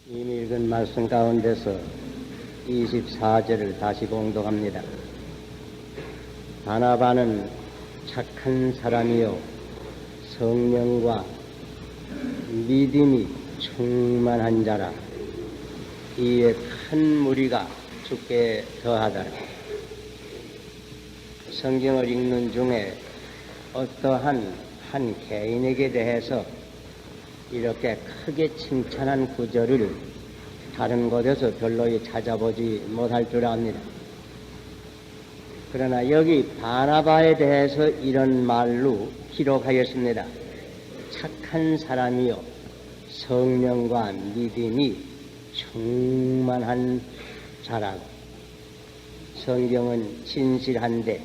이미 읽은 말씀 가운데서 24절을 다시 봉독합니다. 바나바는 착한 사람이요 성령과 믿음이 충만한 자라. 이에 큰 무리가 주께 더하더라. 성경을 읽는 중에 어떠한 한 개인에게 대해서 이렇게 크게 칭찬한 구절을 다른 곳에서 별로 찾아보지 못할 줄 압니다. 그러나 여기 바나바에 대해서 이런 말로 기록하였습니다. 착한 사람이요 성령과 믿음이 충만한 자라고. 성경은 진실한데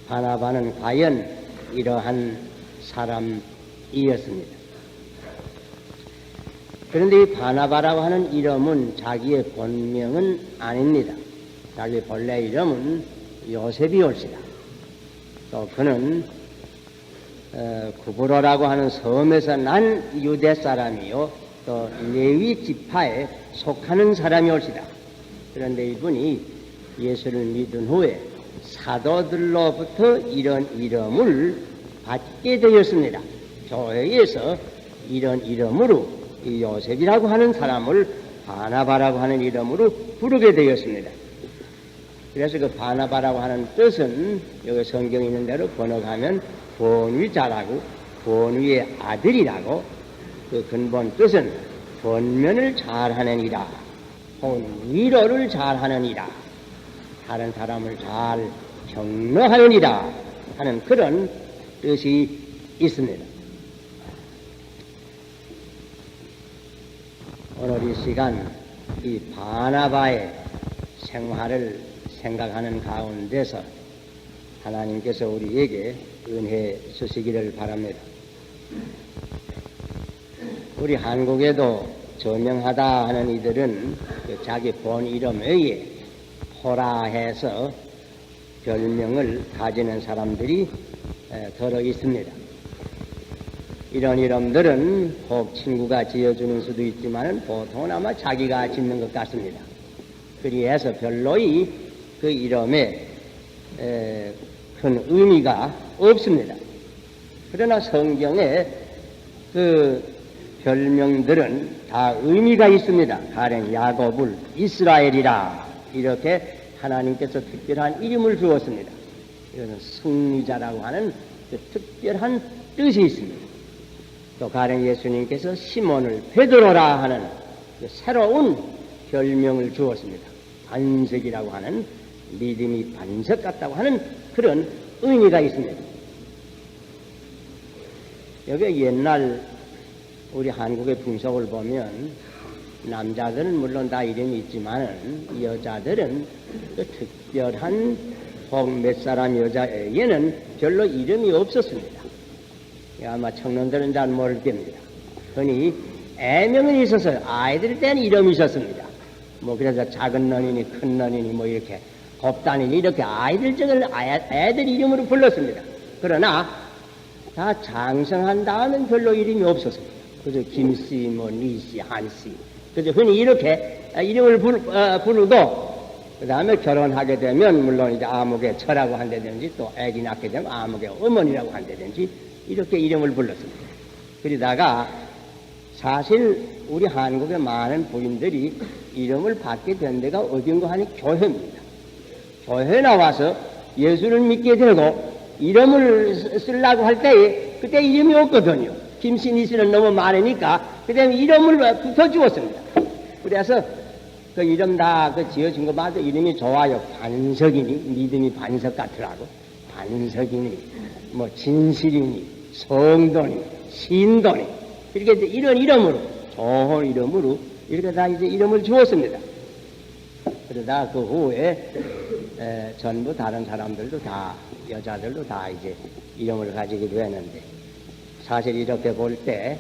바나바는 과연 이러한 사람이었습니다. 그런데 이 바나바라고 하는 이름은 자기의 본명은 아닙니다. 자기 본래 이름은 요셉이 올시다. 또 그는 구브로라고 하는 섬에서 난 유대 사람이요 또 레위 지파에 속하는 사람이 올시다. 그런데 이분이 예수를 믿은 후에 사도들로부터 이런 이름을 받게 되었습니다. 교회에서 이런 이름으로 이 요셉이라고 하는 사람을 바나바라고 하는 이름으로 부르게 되었습니다. 그래서 그 바나바라고 하는 뜻은 여기 성경에 있는 대로 번역하면 번위자라고, 번위의 아들이라고, 그 근본 뜻은 번면을 잘하는 이라, 혹은 위로를 잘하는 이라, 다른 사람을 잘 격려하는 이라 하는 그런 뜻이 있습니다. 오늘 이 시간 이 바나바의 생활을 생각하는 가운데서 하나님께서 우리에게 은혜 주시기를 바랍니다. 우리 한국에도 저명하다 하는 이들은 자기 본 이름 외에 호라 해서 별명을 가지는 사람들이 더러 있습니다. 이런 이름들은 혹 친구가 지어주는 수도 있지만 보통은 아마 자기가 짓는 것 같습니다. 그리해서 별로이 그 이름에 큰 의미가 없습니다. 그러나 성경에 그 별명들은 다 의미가 있습니다. 가령 야곱을 이스라엘이라 이렇게 하나님께서 특별한 이름을 주었습니다. 이것은 승리자라고 하는 그 특별한 뜻이 있습니다. 또 가령 예수님께서 시몬을 베드로라 하는 그 새로운 별명을 주었습니다. 반석이라고 하는 믿음이 반석 같다고 하는 그런 의미가 있습니다. 여기 옛날 우리 한국의 풍속을 보면 남자들은 물론 다 이름이 있지만 여자들은 그 특별한 혹 몇 사람 여자에게는 별로 이름이 없었습니다. 아마 청년들은 잘 모를 겁니다. 흔히 애명은 있었어요. 아이들 때는 이름이 있었습니다. 뭐 그래서 작은 너니니 큰 너니니 뭐 이렇게 곱다니니 이렇게 아이들 적을 애들 이름으로 불렀습니다. 그러나 다 장성한 다음엔 별로 이름이 없었습니다. 그저 김씨, 뭐 리씨, 한씨, 그저 흔히 이렇게 이름을 부르고 그 다음에 결혼하게 되면 물론 이제 아무개 처라고 한다든지 또 애기 낳게 되면 아무개 어머니라고 한다든지 이렇게 이름을 불렀습니다. 그러다가 사실 우리 한국의 많은 부인들이 이름을 받게 된 데가 어딘가 하니 교회입니다. 교회에 나와서 예수를 믿게 되고 이름을 쓰려고 할 때에 그때 이름이 없거든요. 김씨니씨는 너무 많으니까 그다음에 이름을 붙여주었습니다. 그래서 그 이름 다 그 지어준 것마다 이름이 좋아요. 반석이니 믿음이 반석 같으라고, 반석이니 뭐 진실이니 성도니 신도니 이렇게 이런 이름으로 좋은 이름으로 이렇게 다 이제 이름을 주었습니다. 그러다 그 후에 전부 다른 사람들도 다 여자들도 다 이제 이름을 가지게 되었는데 사실 이렇게 볼 때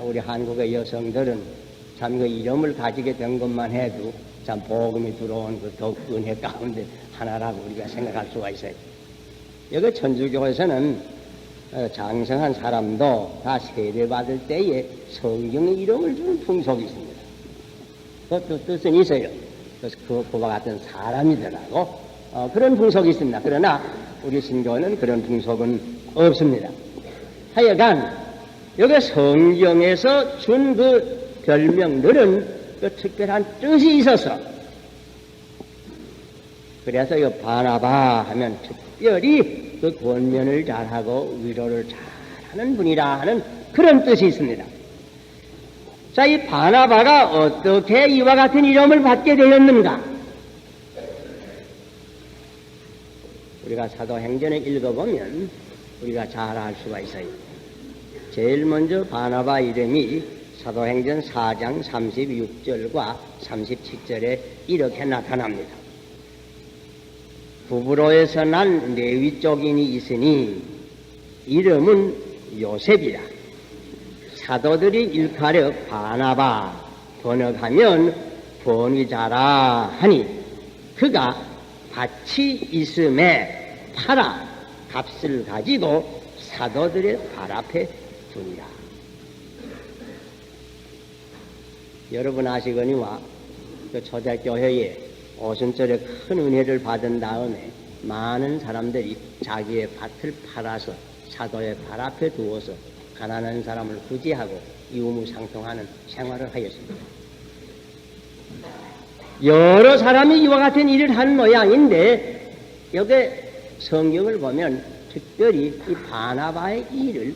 우리 한국의 여성들은 참 그 이름을 가지게 된 것만 해도 참 복음이 들어온 그 더욱 은혜 가운데 하나라고 우리가 생각할 수가 있어요. 여기 천주교에서는 장성한 사람도 다 세례받을 때에 성경의 이름을 주는 풍속이 있습니다. 그것도 뜻은 있어요. 그래서 그와 같은 사람이더라고 그런 분석이 있습니다. 그러나 우리 신교는 그런 분석은 없습니다. 하여간 여기 성경에서 준 그 별명들은 그 특별한 뜻이 있어서 그래서 이 바나바 하면 특별히 그 권면을 잘하고 위로를 잘하는 분이라 하는 그런 뜻이 있습니다. 자, 이 바나바가 어떻게 이와 같은 이름을 받게 되었는가? 우리가 사도행전을 읽어보면 우리가 잘 알 수가 있어요. 제일 먼저 바나바 이름이 사도행전 4장 36절과 37절에 이렇게 나타납니다. 부브로에서 난 레위 쪽인이 있으니 이름은 요셉이라. 사도들이 일컬어 바나바 번역하면 번위자라 하니 그가 밭이 있음에 팔아 값을 가지고 사도들의 발 앞에 두니라. 여러분 아시거니와 그 초대교회에 오순절에 큰 은혜를 받은 다음에 많은 사람들이 자기의 밭을 팔아서 사도의 발 앞에 두어서 가난한 사람을 구제하고 유무상통하는 생활을 하였습니다. 여러 사람이 이와 같은 일을 하는 모양인데 여기 성경을 보면 특별히 이 바나바의 일을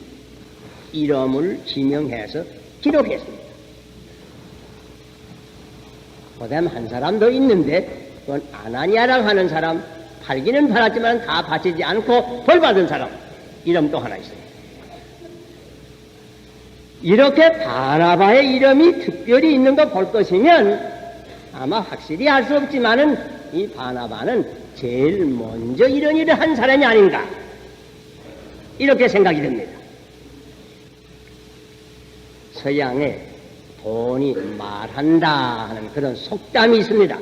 이름을 지명해서 기록했습니다. 그다음 한 사람 더 있는데 그건 아나니아라고 하는 사람, 팔기는 팔았지만 다 바치지 않고 벌받은 사람 이름 또 하나 있습니다. 이렇게 바나바의 이름이 특별히 있는 거 볼 것이면 아마 확실히 알 수 없지만은 이 바나바는 제일 먼저 이런 일을 한 사람이 아닌가 이렇게 생각이 듭니다. 서양에 돈이 말한다 하는 그런 속담이 있습니다.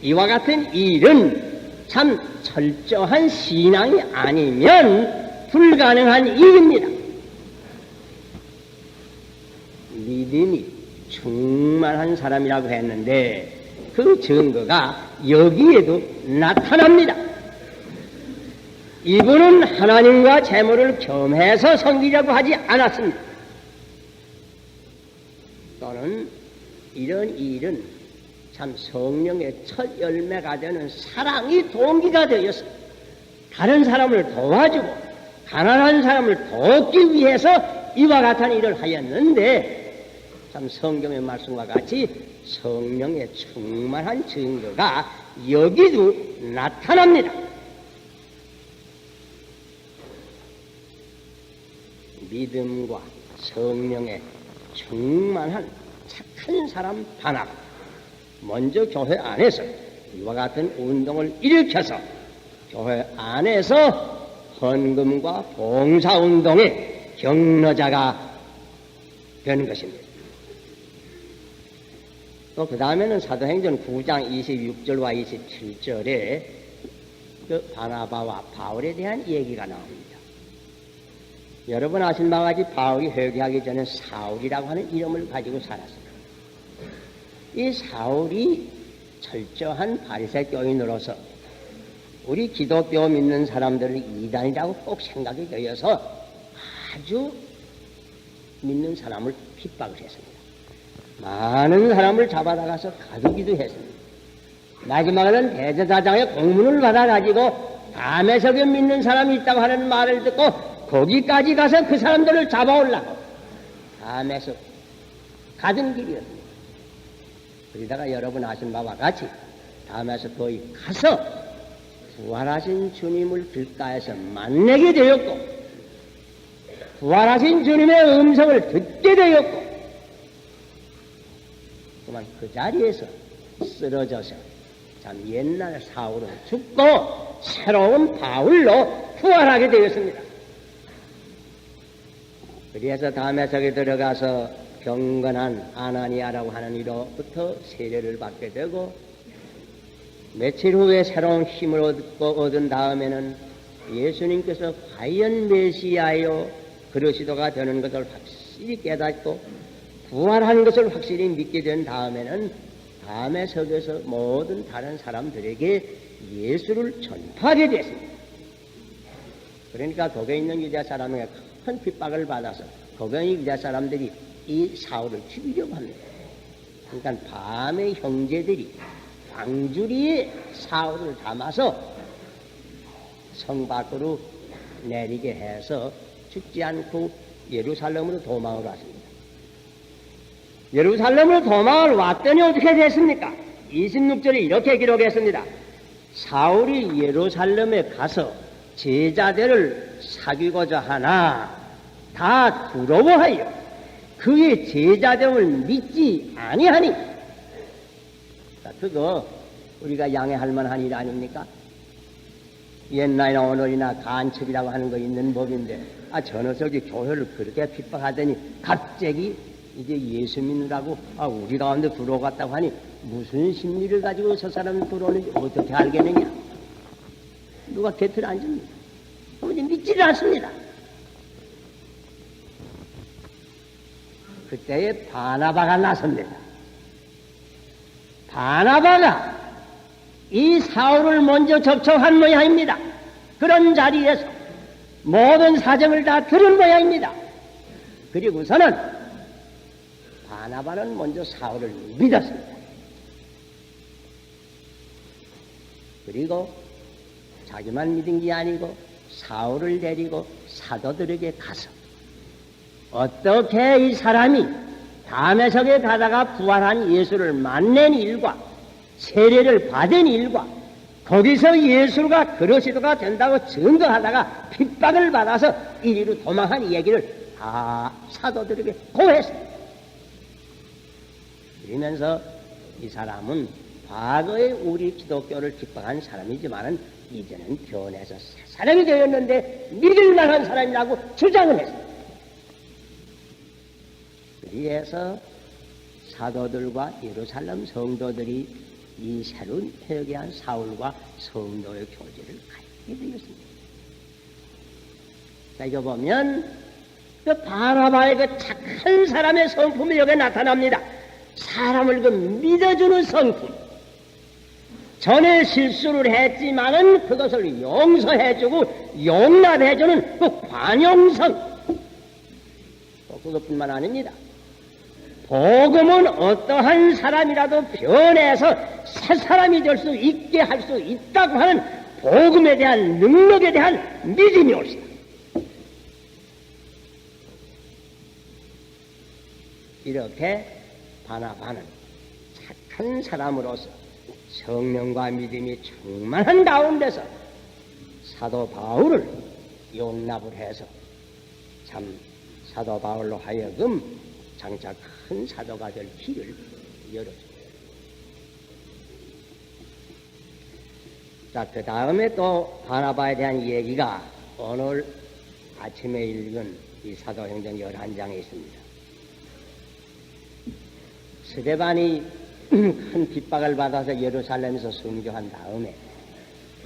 이와 같은 일은 참 철저한 신앙이 아니면 불가능한 일입니다. 믿음이 충만한 사람이라고 했는데 그 증거가 여기에도 나타납니다. 이분은 하나님과 재물을 겸해서 섬기려고 하지 않았습니다. 또는 이런 일은 참 성령의 첫 열매가 되는 사랑이 동기가 되어서 다른 사람을 도와주고 가난한 사람을 돕기 위해서 이와 같은 일을 하였는데 참 성경의 말씀과 같이 성령의 충만한 증거가 여기도 나타납니다. 믿음과 성령의 충만한 착한 사람 바나바 먼저 교회 안에서 이와 같은 운동을 일으켜서 교회 안에서 헌금과 봉사운동의 경로자가 되는 것입니다. 또 그 다음에는 사도행전 9장 26절과 27절에 그 바나바와 바울에 대한 얘기가 나옵니다. 여러분 아신 바와 같이 바울이 회개하기 전에 사울이라고 하는 이름을 가지고 살았습니다. 이 사울이 철저한 바리새교인으로서 우리 기독교 믿는 사람들을 이단이라고 꼭 생각이 되어서 아주 믿는 사람을 핍박을 했습니다. 많은 사람을 잡아다가서 가두기도 했습니다. 마지막에는 대제사장의 공문을 받아가지고 담에석에 믿는 사람이 있다고 하는 말을 듣고 거기까지 가서 그 사람들을 잡아오려고 담에석 가던 길이었습니다. 그러다가 여러분 아신 바와 같이 담에석 거기 가서 부활하신 주님을 길가에서 만나게 되었고 부활하신 주님의 음성을 듣게 되었고 그만 그 자리에서 쓰러져서 참 옛날 사울은 죽고 새로운 바울로 부활하게 되었습니다. 그래서 담에석에 들어가서 경건한 아나니아라고 하는 이로부터 세례를 받게 되고 며칠 후에 새로운 힘을 얻은 다음에는 예수님께서 과연 메시아요 그리스도가 되는 것을 확실히 깨닫고 부활하는 것을 확실히 믿게 된 다음에는 다음에 서겨서 모든 다른 사람들에게 예수를 전파하게 됐습니다. 그러니까 거기에 있는 유대 사람에게 큰 핍박을 받아서 거기에 있는 유대 사람들이 이 사울을 죽이려고 합니다. 그러니까 밤에 형제들이 광주리에 사울을 담아서 성 밖으로 내리게 해서 죽지 않고 예루살렘으로 도망을 왔습니다. 예루살렘으로 도망을 왔더니 어떻게 됐습니까? 26절에 이렇게 기록했습니다. 사울이 예루살렘에 가서 제자들을 사귀고자 하나 다 부러워하여 그의 제자됨을 믿지 아니하니. 자, 그거 우리가 양해할 만한 일 아닙니까? 옛날이나 오늘이나 간첩이라고 하는 거 있는 법인데, 저 녀석이 교회를 그렇게 핍박하더니 갑자기 이제 예수 믿느라고 우리 가운데 들어갔다고 하니 무슨 심리를 가지고 저 사람이 들어오는지 어떻게 알겠느냐? 누가 곁을 앉습니까? 그러면 믿지를 않습니다. 그때에 바나바가 나섭니다. 바나바가 이 사울을 먼저 접촉한 모양입니다. 그런 자리에서 모든 사정을 다 들은 모양입니다. 그리고서는 바나바는 먼저 사울을 믿었습니다. 그리고 자기만 믿은 게 아니고 사울을 데리고 사도들에게 가서 어떻게 이 사람이 다메섹에 가다가 부활한 예수를 만난 일과 세례를 받은 일과 거기서 예수가 그리스도가 된다고 증거하다가 핍박을 받아서 이리로 도망한 얘기를 다 사도들에게 고했습니다. 그러면서 이 사람은 과거에 우리 기독교를 핍박한 사람이지만은 이제는 변해서 새 사람이 되었는데 믿을 만한 사람이라고 주장을 했습니다. 그래서 사도들과 예루살렘 성도들이 이 새로운 회개한 사울과 성도의 교제를 갖게 되었습니다. 자, 이거 보면 그 바나바의 그 착한 사람의 성품이 여기에 나타납니다. 사람을 그 믿어주는 성품. 전에 실수를 했지만은 그것을 용서해주고 용납해주는 그 관용성. 또 그것뿐만 아닙니다. 복음은 어떠한 사람이라도 변해서 새 사람이 될 수 있게 할 수 있다고 하는 복음에 대한 능력에 대한 믿음이 옳습니다. 이렇게 바나바는 착한 사람으로서 성령과 믿음이 충만한 가운데서 사도 바울을 용납을 해서 참 사도 바울로 하여금 장차 큰 사도가 될 길을 열어줍니다. 자, 그 다음에 또 바나바에 대한 얘기가 오늘 아침에 읽은 이 사도행전 11장에 있습니다. 스데반이 큰 핍박을 받아서 예루살렘에서 순교한 다음에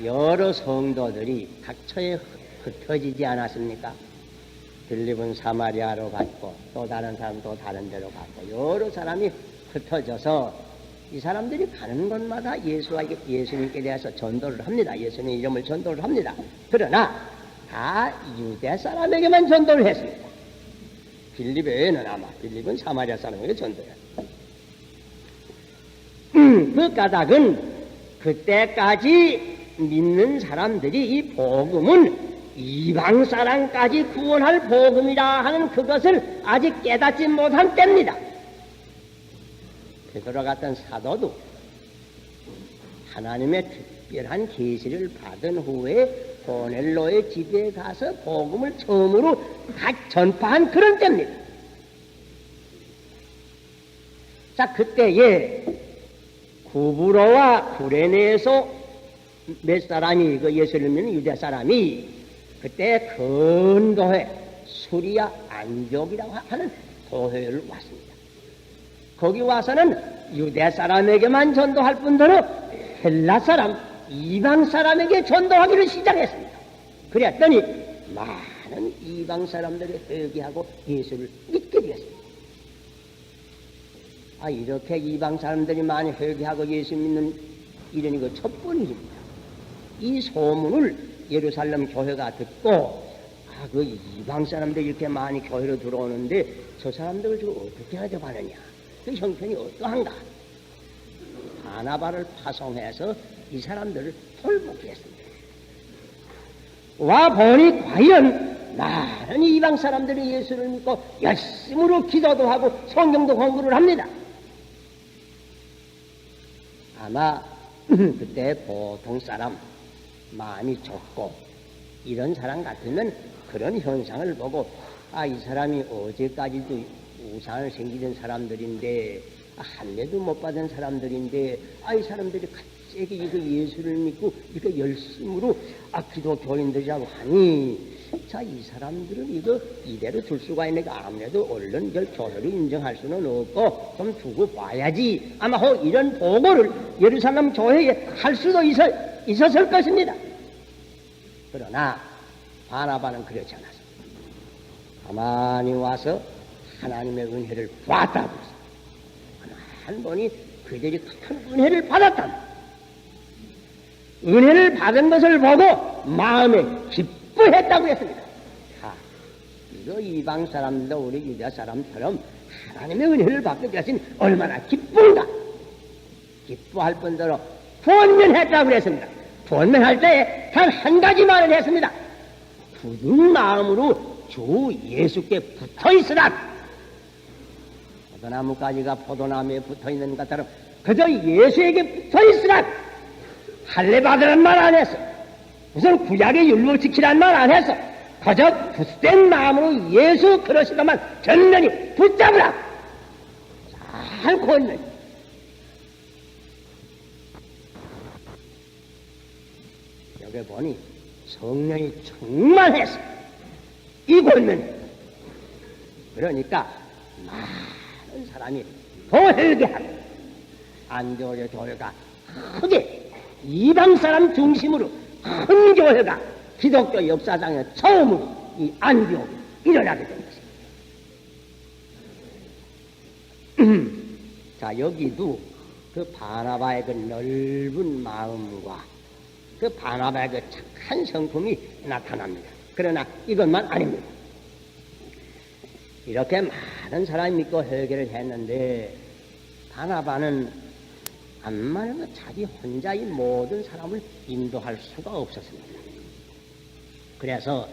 여러 성도들이 각처에 흩어지지 않았습니까? 빌립은 사마리아로 갔고 또 다른 사람도 다른 데로 갔고 여러 사람이 흩어져서 이 사람들이 가는 곳마다 예수님께 대해서 전도를 합니다. 예수님 이름을 전도를 합니다. 그러나 다 유대 사람에게만 전도를 했습니다. 빌립 외에는 아마 빌립은 사마리아 사람에게 전도했습니다. 그 까닭은 그때까지 믿는 사람들이 이 복음은 이방 사람까지 구원할 복음이라 하는 그것을 아직 깨닫지 못한 때입니다. 베드로 같은 사도도 하나님의 특별한 계시를 받은 후에 고넬로의 집에 가서 복음을 처음으로 전파한 그런 때입니다. 자, 그때에 구브로와 구레네에서 몇 사람이 그 예수를 믿는 유대 사람이 그때 근교회 수리아 안디옥이라고 하는 교회를 왔습니다. 거기 와서는 유대 사람에게만 전도할 뿐더러 헬라 사람, 이방 사람에게 전도하기를 시작했습니다. 그랬더니 많은 이방 사람들이 회개하고 예수를 믿게 되었습니다. 이렇게 이방 사람들이 많이 회개하고 예수 믿는 이런 거 첫번입니다. 이 소문을 예루살렘 교회가 듣고 그 이방 사람들이 이렇게 많이 교회로 들어오는데 저 사람들을 지금 어떻게 대접하느냐, 그 형편이 어떠한가. 바나바를 파송해서 이 사람들을 돌보게 했습니다. 와 보니 과연 많은 이방 사람들이 예수를 믿고 열심으로 기도도 하고 성경도 공부를 합니다. 아마 그때 보통 사람 많이 적고 이런 사람 같으면 그런 현상을 보고 이 사람이 어제까지도 우상을 생기던 사람들인데 한 대도 못 받은 사람들인데 이 사람들이 갑자기 이거 예수를 믿고 이거 열심으로 기도 교인들이라고 하니 이 사람들은 이거 이대로 둘 수가 있으니까 아무래도 얼른 이걸 교회로 인정할 수는 없고 좀 두고 봐야지. 아마 이런 보고를 예루살렘 교회에 할 수도 있었을 것입니다. 그러나 바나바는 그렇지 않았습니다. 가만히 와서 하나님의 은혜를 봤다고 했어요. 한 번이 그들이 큰 은혜를 받았다. 은혜를 받은 것을 보고 마음에 기뻐했다고 했습니다. 이거 이방 사람들도 우리 유대 사람처럼 하나님의 은혜를 받게 되신 얼마나 기쁜가. 기뻐할 뿐더러 번면했다고 했습니다. 번면할 때에 단 한 가지 말을 했습니다. 굳은 마음으로 주 예수께 붙어 있으라. 포도나무가지가 포도나무에 붙어 있는 것처럼 그저 예수에게 붙어 있으라. 할례 받으란 말 안 했어. 무슨 구약의 율법 지키란 말 안 했어. 그저 굳센 마음으로 예수 그러시더만 전면히 붙잡으라. 잘 권면. 여기 보니 성령이 충만해서 이 권면. 그러니까 많은 사람이 더 회개하고 안디옥의 교회가 크게 이방 사람 중심으로 큰 교회가 기독교 역사상에 처음으로 이 안디옥이 일어나게 된 것입니다. 자, 여기도 그 바나바의 그 넓은 마음과 그 바나바의 그 착한 성품이 나타납니다. 그러나 이것만 아닙니다. 이렇게 많은 사람이 믿고 회개를 했는데 바나바는 암만 자기 혼자 이 모든 사람을 인도할 수가 없었습니다. 그래서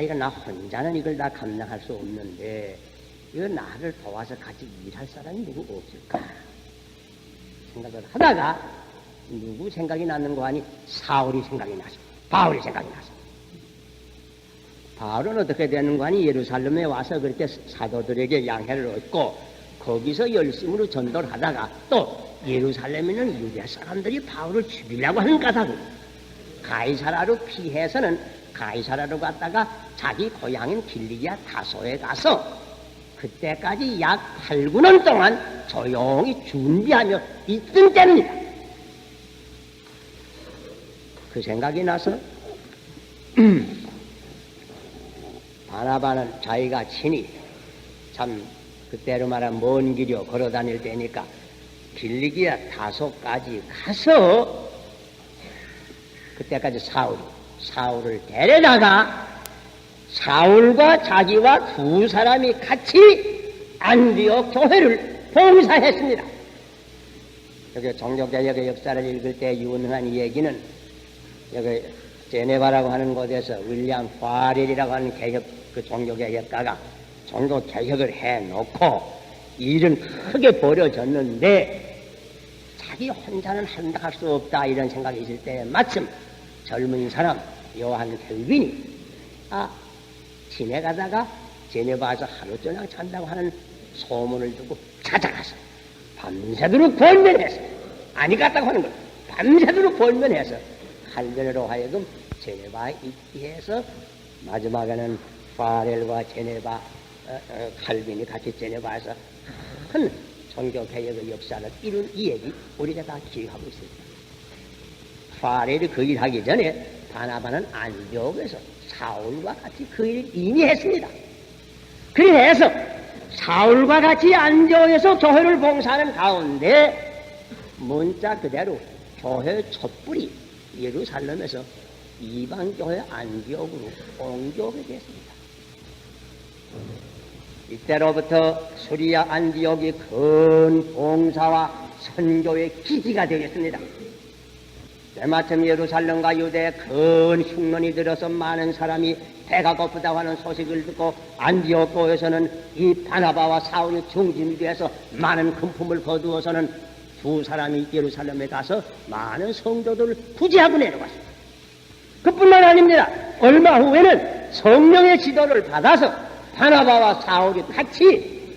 이거 나 혼자는 이걸 다 감당할 수 없는데 이거 나를 도와서 같이 일할 사람이 누구 없을까 생각을 하다가 누구 생각이 나는 거 아니 사울이 생각이 났습니다. 바울이 생각이 났습니다. 바울은 어떻게 되는 거 아니 예루살렘에 와서 그렇게 사도들에게 양해를 얻고 거기서 열심으로 전도를 하다가 또 예루살렘에 있는 유대 사람들이 바울을 죽이려고 하는 까닭은 가이사라로 피해서는 가이사라로 갔다가 자기 고향인 길리기아 다소에 가서 그때까지 약 8, 9년 동안 조용히 준비하며 있던 때입니다. 그 생각이 나서 바나바는 자기가 친히 참 그때로 말하면 먼 길이요 걸어 다닐 때니까 길리기아 다소까지 가서 그때까지 사울을 데려다가 사울과 자기와 두 사람이 같이 안디옥 교회를 봉사했습니다. 여기 종교개혁의 역사를 읽을 때 유능한 이 얘기는 여기 제네바라고 하는 곳에서 윌리엄 파렐이라고 하는 그 종교개혁가가 종교개혁을 해놓고 일은 크게 벌어졌는데 자기 혼자는 한다 할 수 없다 이런 생각이 있을 때 마침 젊은 사람 요한 켈빈이 지내가다가 제네바에서 하루 저녁 잔다고 하는 소문을 듣고 찾아가서 밤새도록 권면해서 아니 갔다고 하는 거예요. 밤새도록 권면해서 칼빈으로 하여금 제네바에 있게 해서 마지막에는 파렐과 제네바 칼빈이 같이 제네바에서 큰 종교개혁의 역사를 이룬 이 얘기 우리가 다 기억하고 있습니다. 파렐이 그 일 하기 전에 바나바는 안디옥에서 사울과 같이 그 일을 이미 했습니다. 그래서 사울과 같이 안디옥에서 교회를 봉사하는 가운데 문자 그대로 교회 촛불이 예루살렘에서 이방교회 안디옥으로 옮겨오게 됐습니다. 이때로부터 수리아 안디옥이 큰 봉사와 선교의 기지가 되었습니다. 때마침 예루살렘과 유대에 큰 흉년이 들어서 많은 사람이 배가 고프다고 하는 소식을 듣고 안디옥 교회에서는 이 바나바와 사울이 중심이 되어서 많은 금품을 거두어서는 두 사람이 예루살렘에 가서 많은 성도들을 구제하고 내려갔습니다. 그뿐만 아닙니다. 얼마 후에는 성령의 지도를 받아서 바나바와 사울이 같이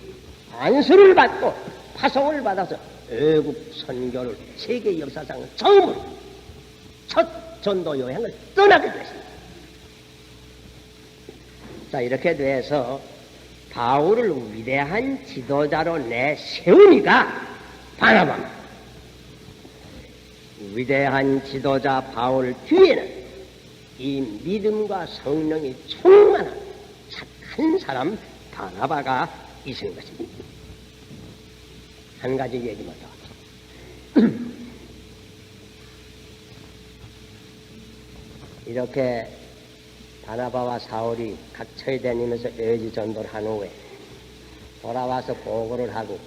안수를 받고 파송을 받아서 외국 선교를 세계 역사상 처음으로 첫 전도 여행을 떠나게 됐습니다. 자, 이렇게 돼서 바울을 위대한 지도자로 내세우니까 바나바입니다. 위대한 지도자 바울 뒤에는 이 믿음과 성령이 충만한 착한 사람 바나바가 있는 것입니다. 한 가지 얘기만 더. 이렇게 바나바와 사울이 각처에 다니면서 외지 전도를 한 후에 돌아와서 보고를 하고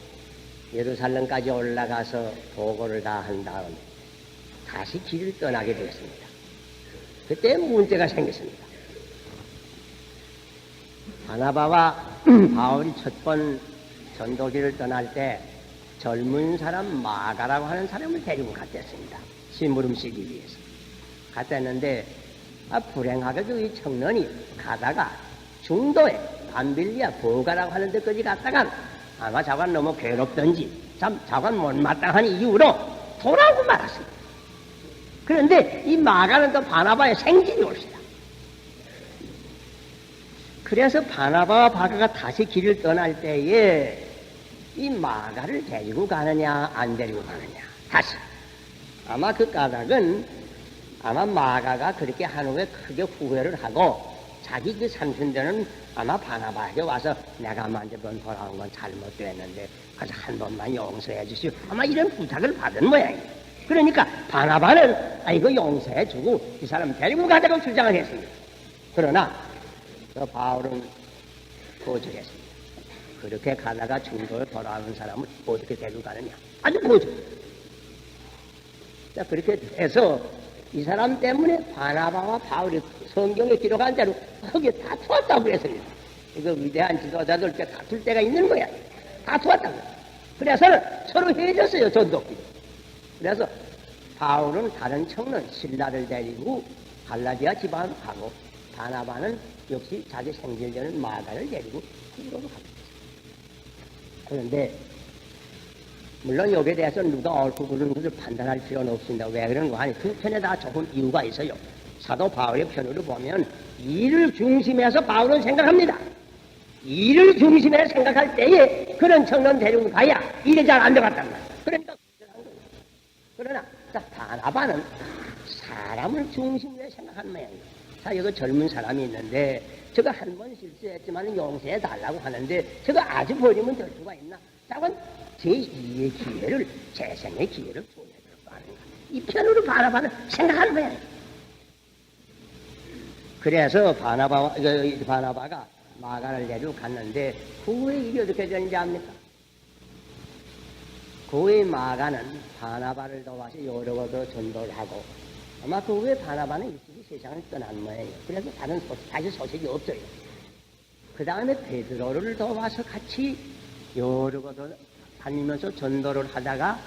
예루살렘까지 올라가서 보고를 다 한 다음에 다시 길을 떠나게 되었습니다. 그때 문제가 생겼습니다. 바나바와 바울이 첫 번 전도길을 떠날 때 젊은 사람 마가라고 하는 사람을 데리고 갔댔습니다. 심부름 쓰기 위해서. 갔댔는데 불행하게도 이 청년이 가다가 중도에 밤빌리아 보가라고 하는 데까지 갔다가 아마 자관 너무 괴롭던지 참 자관 못마땅한 이유로 돌아오고 말았습니다. 그런데 이 마가는 또 바나바의 생질이 옵시다. 그래서 바나바와 바가가 다시 길을 떠날 때에 이 마가를 데리고 가느냐 안 데리고 가느냐 다시 아마 그 까닭은 아마 마가가 그렇게 한 후에 크게 후회를 하고 자기 그 삼촌들은 아마 바나바에게 와서 내가 먼저 번 돌아온 건 잘못됐는데 가서 한 번만 용서해 주시오 아마 이런 부탁을 받은 모양이에요. 그러니까 바나바는 이거 용서해 주고 이 사람 데리고 가자고 주장을 했습니다. 그러나 바울은 거절했습니다. 그렇게 가다가 중도에 돌아오는 사람을 어떻게 데리고 가느냐 아주 거절. 자, 그렇게 해서 이 사람 때문에 바나바와 바울이 성경에 기록한 대로 크게 다투었다고 그랬습니다. 이거 위대한 지도자들 때 다툴 때가 있는 거야. 다투었다고. 그래서 서로 헤어졌어요, 전도끼리. 그래서 바울은 다른 청년 신라를 데리고 갈라디아 지방으로 가고 바나바는 역시 자기 생질되는 마가를 데리고 후로로 가게 됐습니다. 그런데 물론 여기에 대해서 누가 옳고 그르는 것을 판단할 필요는 없습니다. 왜 그런 거 아니 두 편에 다 좋은 이유가 있어요. 사도 바울의 편으로 보면 일을 중심해서 바울은 생각합니다. 일을 중심에 생각할 때에 그런 청년 데리고 가야 일이 잘 안 되겠단 말이에요. 그러니까 그러나 바나바는 사람을 중심으로 생각하는 모양이에요. 자, 여기 젊은 사람이 있는데 저거 한 번 실수했지만 용서해 달라고 하는데 저거 아주 버리면 될 수가 있나? 자건 제2의 기회를 재생의 기회를 줘야 될 거 아닌가? 이 편으로 바나바는 생각하는 모양이에요. 그래서 바나바가 마가를 데리고 갔는데 그 후에 일이 어떻게 되는지 압니까? 그 후에 마가는 바나바를 도와서 여러 곳으로 전도를 하고 아마 그 후에 바나바는 일찍이 세상을 떠난 모양이에요. 그래서 다시 소식이 없어요. 그 다음에 베드로를 도와서 같이 여러 곳을 다니면서 전도를 하다가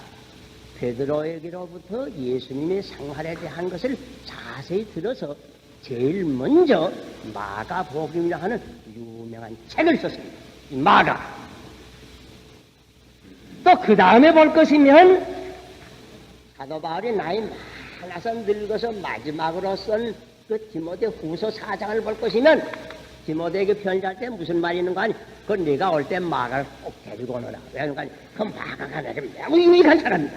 베드로에게로부터 예수님의 생활에 대한 것을 자세히 들어서 제일 먼저 마가복음이라 하는 유명한 책을 썼습니다. 이 마가. 또 그 다음에 볼 것이면 사도 바울이 나이 많아서 늙어서 마지막으로 쓴 그 디모데 후서 4장을 볼 것이면 디모데에게 편지할 때 무슨 말이 있는 거 아니? 그건 네가 올 때 마가를 꼭 데리고 오너라. 왜 그런가 아니? 그 마가가 내가 매우 유익한 사람이다.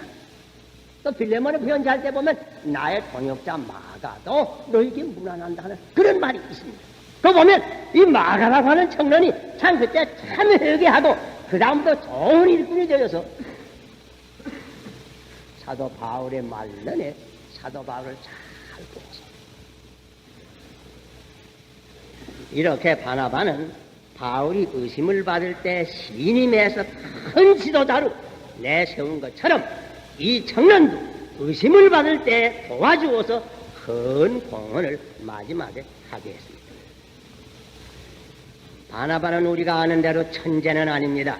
또 빌레몬에 편지할 때 보면 나의 동역자 마가도 너에게 무난한다 하는 그런 말이 있습니다. 그 보면 이 마가라고 하는 청년이 참 그때 참 회개하고 그 다음부터 좋은 일꾼이 되어서 사도 바울의 말년에 사도 바울을 잘 보았어. 이렇게 바나바는 바울이 의심을 받을 때 신임에서 큰 지도자로 내세운 것처럼 이 청년도 의심을 받을 때 도와주어서 큰 공헌을 마지막에 하게 했습니다. 바나바는 우리가 아는 대로 천재는 아닙니다.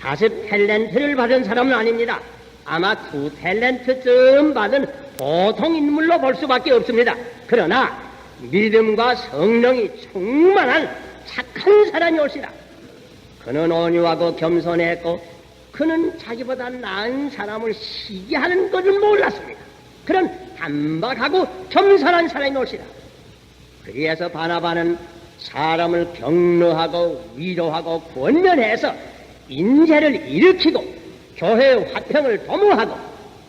5탤런트를 받은 사람은 아닙니다. 아마 2탤런트쯤 받은 보통 인물로 볼 수밖에 없습니다. 그러나 믿음과 성령이 충만한 착한 사람이 올시다. 그는 온유하고 겸손했고 그는 자기보다 나은 사람을 시기하는 것을 몰랐습니다. 그런 단박하고 겸손한 사람이 올시다. 그래서 바나바는 사람을 격려하고 위로하고 권면해서 인재를 일으키고 교회의 화평을 도모하고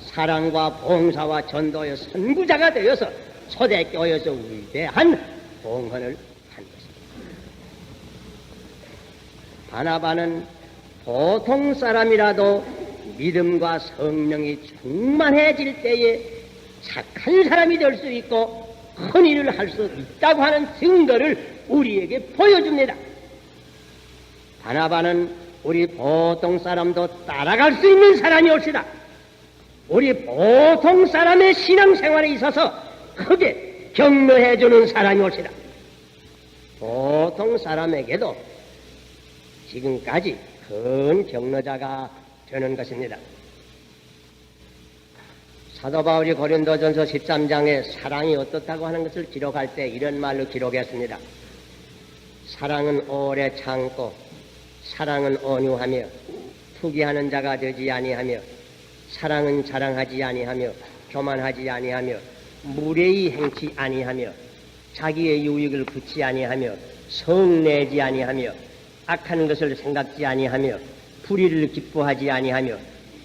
사랑과 봉사와 전도의 선구자가 되어서 초대교회에서 위대한 공헌을 한 것입니다. 바나바는 보통 사람이라도 믿음과 성령이 충만해질 때에 착한 사람이 될 수 있고 큰 일을 할 수 있다고 하는 증거를 우리에게 보여줍니다. 바나바는 우리 보통 사람도 따라갈 수 있는 사람이 올시다. 우리 보통 사람의 신앙생활에 있어서 크게 격려해주는 사람이 올시다. 보통 사람에게도 지금까지 큰 격려자가 되는 것입니다. 사도 바울이 고린도전서 13장에 사랑이 어떻다고 하는 것을 기록할 때 이런 말로 기록했습니다. 사랑은 오래 참고 사랑은 온유하며 투기하는 자가 되지 아니하며 사랑은 자랑하지 아니하며 교만하지 아니하며 무례히 행치 아니하며 자기의 유익을 굳지 아니하며 성내지 아니하며 악한 것을 생각지 아니하며 불의를 기뻐하지 아니하며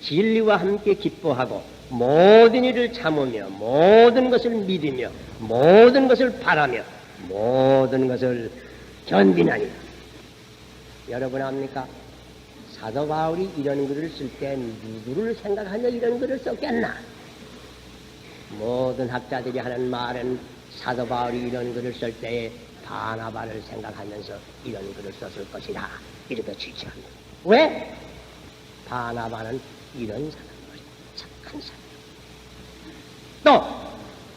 진리와 함께 기뻐하고 모든 일을 참으며 모든 것을 믿으며 모든 것을 바라며 모든 것을 견디나니. 여러분 압니까? 사도 바울이 이런 글을 쓸 때 누구를 생각하며 이런 글을 썼겠나? 모든 학자들이 하는 말은 사도 바울이 이런 글을 쓸 때에 바나바를 생각하면서 이런 글을 썼을 것이다. 이렇게 취재합니다. 왜? 바나바는 이런 사람이에요. 착한 사람. 또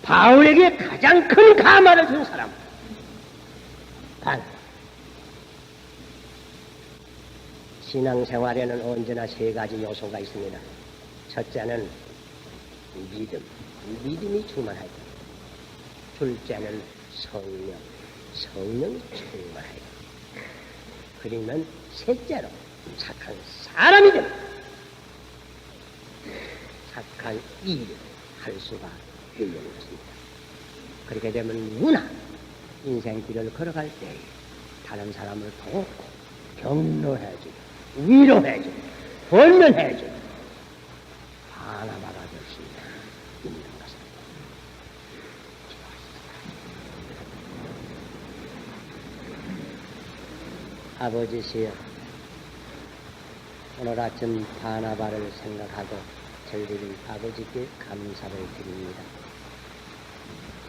바울에게 가장 큰 감화를 준 사람. 바나바. 신앙생활에는 언제나 3가지 요소가 있습니다. 첫째는 믿음. 믿음이 충만하다. 둘째는 성령. 성령이 충만하다. 그러면 셋째로 착한 사람이 됩니다. 착한 일을 할 수가 있는 것입니다. 그렇게 되면 누구나 인생길을 걸어갈 때 다른 사람을 돕고 격려해주고 위로해주고 권면해주고 바나바가 될 수 있는 것입니다. 아버지시여, 오늘 아침 바나바를 생각하고 저희들이 아버지께 감사를 드립니다.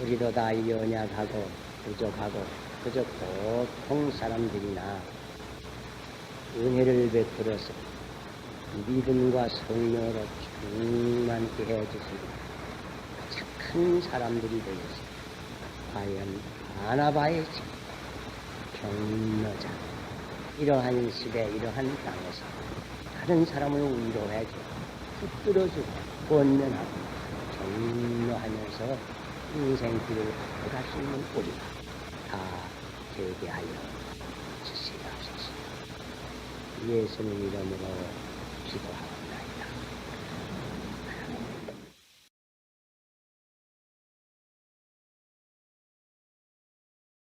우리도 다 연약하고 부족하고 그저 보통 사람들이나 은혜를 베풀어서 믿음과 성령으로 충만케 해주시고 착한 사람들이 되어서 과연 바나바의 격려자, 이러한 시대 이러한 땅에서 다른 사람을 위로해주고 붙들어주고 권면하고 격려하면서 인생길을 갈 수 있는 우리가 다 되게 하여 주시옵소서. 예수님 이름으로 기도하옵소서.